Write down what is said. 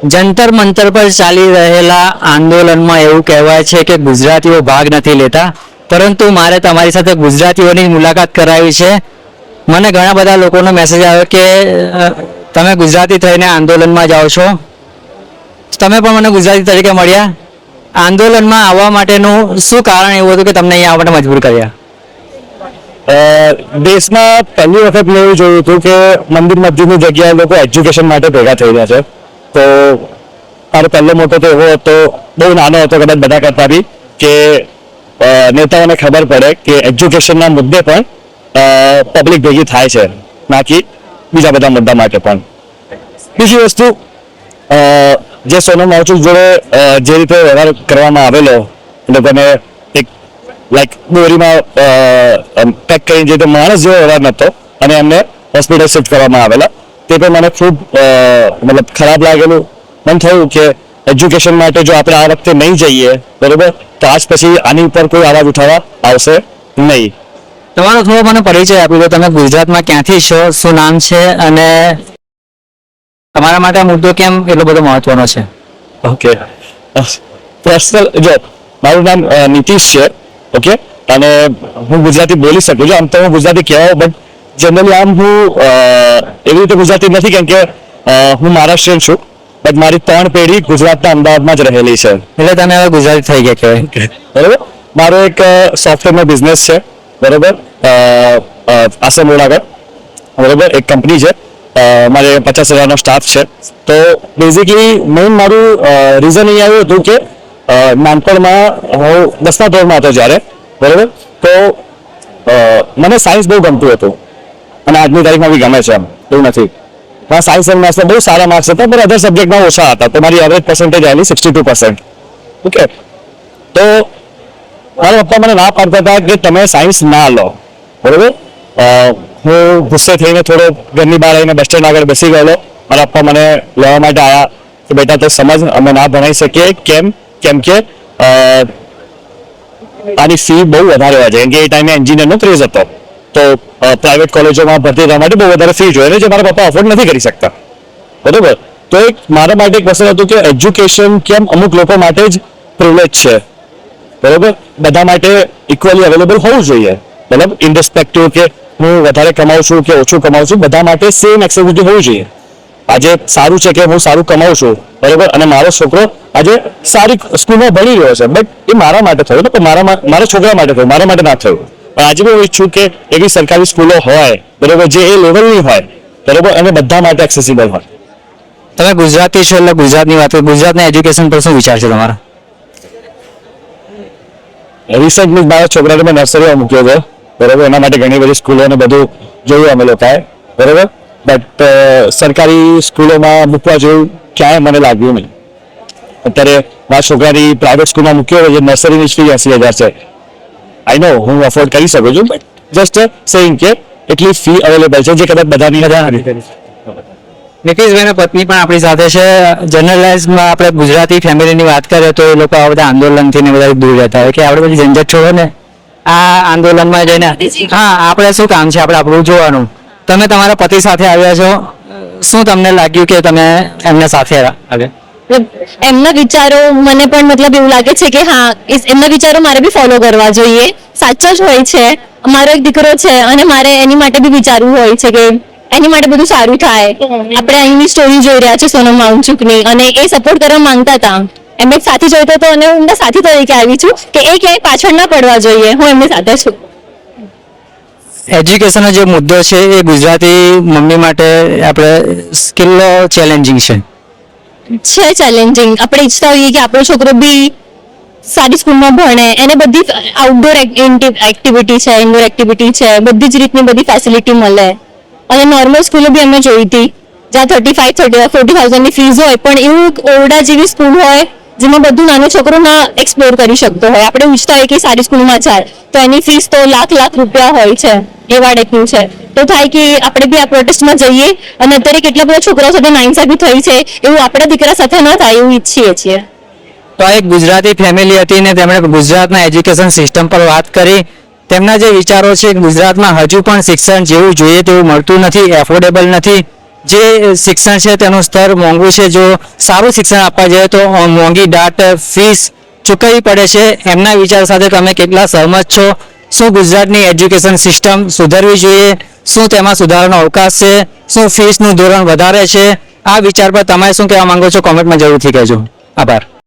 જંતર મંતર પર ચાલી રહેલા આંદોલનમાં એવું કહેવાય છે કે ગુજરાતીઓ ભાગ નથી લેતા, પરંતુ મારે તમારી સાથે ગુજરાતીઓની મુલાકાત કરાવી છે. મને ઘણા બધા લોકોનો મેસેજ આવ્યો કે તમે ગુજરાતી થઈને આંદોલનમાં જાઓ છો. તમે પણ મને ગુજરાતી તરીકે મળ્યા. આંદોલનમાં આવવા માટેનું શું કારણ એવું હતું કે તમને અહીંયા આવવા માટે મજબૂર કર્યા? દેશમાં પહેલી વખત મેં એવું જોયું હતું કે મંદિર મસ્જિદની જગ્યાએ લોકો એજ્યુકેશન માટે ભેગા થઈ રહ્યા છે. તો મારો પહેલો મોટો તો એવો હતો, બહુ નાનો હતો કદાચ બધા કરતા બી, કે નેતાઓને ખબર પડે કે એજ્યુકેશનના મુદ્દે પણ પબ્લિક ભેગી થાય છે, ના કે બીજા બધા મુદ્દા માટે પણ. બીજી વસ્તુ, જે સોનમ વાંગચુક જોડે જે રીતે વ્યવહાર કરવામાં આવેલો, લોકોને એક લાઈક દોરીમાં પેક કરીને જે રીતે માણસ જેવો વ્યવહાર નહોતો અને એમને હોસ્પિટલ શિફ્ટ કરવામાં આવેલા, તે પણ મને ખૂબ મતલબ ખરાબ લાગેલું. મને થયું કે એજ્યુકેશન માટે જો આપણે આ વખતે નહીં જઈએ, બરોબર, તો આજ પછી આની ઉપર કોઈ અવાજ ઉઠાવવા આવશે નહીં. તમારો થોડો મને પરિચય આપી દો. તમે ગુજરાતમાં ક્યાંથી છો, શું નામ છે, અને તમારા માટે આ મુદ્દો કેમ એટલો બધો મહત્વનો છે? ઓકે, પર્સનલ, જો મારું નામ નીતિશ છે, ઓકે, અને હું ગુજરાતી બોલી શકું છું. આમ તો હું ગુજરાતી કહેવાય, બટ જનરલી આમ હું એવી રીતે ગુજરાતી નથી, કેમ કે હું મહારાષ્ટ્રીયન છું, બટ મારી 3 પેઢી ગુજરાતના અમદાવાદમાં જ રહેલી છે. એટલે તમે હવે ગુજરાતી થઈ ગયા કહેવાય. બરોબર. મારો એક સોફ્ટવેરનો બિઝનેસ છે, બરોબર, આસામ આગળ, બરોબર, એક કંપની છે, મારે 50,000નો સ્ટાફ છે. તો બેઝિકલી મેઇન મારું રીઝન એ આવ્યું હતું કે નાનપણમાં હું 10મા ધોરણમાં હતો જ્યારે, બરોબર, તો મને સાયન્સ બહુ ગમતું હતું અને આજની તારીખમાં બી ગમે છે. એમ એવું નથી, મારા સાયન્સ એન્ડ મેથ્સમાં બહુ સારા માર્ક્સ હતા, પણ અધર સબ્જેક્ટમાં ઓછા હતા. તો મારી એવરેજ પર્સન્ટેજ આવેલી 62%. ઓકે, તો મારા પપ્પા મને ના પાડતા હતા કે તમે સાયન્સ ના લો, બરોબર. હું ગુસ્સે થઈને થોડો ઘરની બહાર આવીને બસ સ્ટેન્ડ આગળ બેસી ગયેલો. મારા પપ્પા મને લેવા માટે આવ્યા કે બેટા તો સમજ, અમે ના ભણાવી શકીએ. કેમ કે આની ફી બહુ વધારે હોય છે, કેમ કે એ ટાઈમે એન્જિનિયરનો ક્રેઝ હતો. તો પ્રાઇવેટ કોલેજોમાં ભરતી થવા માટે બહુ વધારે ફી જોઈએ, જે મારા પપ્પા અફોર્ડ નથી કરી શકતા, બરોબર. તો એક મારા માટે એક વસ્તુ હતું કે એજ્યુકેશન કેમ અમુક લોકો માટે જ પ્રિવિલેજ છે, બરોબર, બધા માટે ઇક્વલી અવેલેબલ હોવું જોઈએ. મતલબ ઇનરિસ્પેક્ટિવ કે હું વધારે કમાઉં છું કે ઓછું કમાઉં છું, બધા માટે સેમ એક્સેસિબિલિટી હોવી જોઈએ. આજે સારું છે કે હું સારું કમાઉં છું, બરોબર, અને મારો છોકરો આજે સારી સ્કૂલમાં ભણી રહ્યો છે, બટ એ મારા માટે થયું ને, મારા છોકરા માટે થયું, મારા માટે ના થયું. પણ આજે બી હું ઈચ્છું કે એવી સરકારી સ્કૂલો હોય, બરોબર, જે એ લેવલની હોય, બરોબર, અને બધા માટે એક્સેસિબલ હોય. તમે ગુજરાતી છો એટલે ગુજરાતની વાત, ગુજરાતના એજ્યુકેશન પર શું વિચાર છે તમારા? રિસન્ટલી મારા છોકરાને મેં નર્સરીમાં મૂક્યો છે, બરોબર, એના માટે ઘણી બધી સ્કૂલો અને બધું જોયું અમે લોકોએ, બરોબર, બટ સરકારી સ્કૂલોમાં મૂકવા જેવું ક્યાંય મને લાગ્યું નહીં. અત્યારે મારા છોકરાની પ્રાઇવેટ સ્કૂલમાં મૂક્યો હોય, જે નર્સરીની ફી 80,000 છે. આઈ નો હું અફોર્ડ કરી શકું છું, બટ જસ્ટ સેઇંગ કે એટલી ફી અવેલેબલ છે જે કદાચ બધાની નથી કરી. નિકેશભાઈના પત્ની પણ આપણી સાથે છે. જનરલાઇઝમાં આપણે ગુજરાતી ફેમિલીની વાત કરીએ તો એ લોકો આ બધા આંદોલનથી ને બધા દૂર રહેતા હોય કે આપણે બધી ઝંઝટ છોડો ને આ આંદોલનમાં જઈને હા આપણે શું કામ છે, આપણે આપણું જોવાનું. તમે તમારા પતિ સાથે આવ્યા છો, શું તમને લાગ્યું કે તમે એમના સાથે આવ્યા? એમના વિચારો મને પણ મતલબ એવું લાગે છે કે હા, એમના વિચારો મારે બી ફોલો કરવા જોઈએ. સાચો જ હોય છે. મારો એક દીકરો છે અને મારે એની માટે બી વિચારવું હોય છે કે એની માટે બધું સારું થાય. આપણે અહીંની સ્ટોરી જોઈ રહ્યા છે સોનમ વાંગચુકની, અને એ સપોર્ટ કરવા માંગતા હતા. એમ એક સાથી જોઈતો હતો અને હું એમના સાથી તરીકે આવી છું કે એ ક્યાંય પાછળ ના પડવા જોઈએ. હું એમની સાથે છું. એજ્યુકેશનનો જે મુદ્દો છે એ ગુજરાતી મમ્મી માટે આપણે કેટલો ચેલેન્જિંગ છે? ચેલેન્જિંગ. આપણે ઈચ્છતા હોઈએ કે આપણો છોકરો બી સારી સ્કૂલમાં ભણે, એને બધી આઉટડોર એક્ટિવિટી છે, ઇન્ડોર એક્ટિવિટી છે, બધી જ રીતની બધી ફેસિલિટી મળે. અને નોર્મલ સ્કૂલો બી અમે જોઈ હતી જ્યાં 35,000-40,000ની ફીસ હોય, પણ એવું ઓરડા જેવી સ્કૂલ હોય જેમાં બધું નાનો છોકરો ના એક્સપ્લોર કરી શકતો હોય. આપણે ઈચ્છતા હોય કે સારી સ્કૂલમાં જાય તો એની ફીસ તો લાખ રૂપિયા હોય છે. એ વાડેકનું છે. તો થાય કે આપણે બી આ પ્રોટેસ્ટમાં જઈએ, અને અત્યારે કેટલા બધા છોકરાઓ સાથે નાઇન્સાફી થઈ છે, એવું આપણા દીકરા સાથે ન થાય એવું ઈચ્છીએ છીએ. તો એક ગુજરાતી ફેમિલી હતી ને તેમણે ગુજરાતના એજ્યુકેશન સિસ્ટમ પર વાત કરી. તેમના જે વિચારો છે ગુજરાતમાં હજુ પણ શિક્ષણ જેવું જોઈએ તેવું મળતું નથી, એફોર્ડેબલ નથી. જે શિક્ષણ છે તેનું સ્તર મોંઘું છે. જો સારું શિક્ષણ આપવા જોઈએ તો મોંઘી દાટ ફીસ ચૂકવવી પડે છે. એમના વિચાર સાથે તમે કેટલા સહમત છો? શું ગુજરાતની એજ્યુકેશન સિસ્ટમ સુધરવી જોઈએ? શું તેમાં સુધારાનો અવકાશ છે? શું ફીસનું ધોરણ વધારે છે? આ વિચાર પર તમે શું કહેવા માંગો છો? કોમેન્ટમાં જરૂરથી કહેજો. આભાર.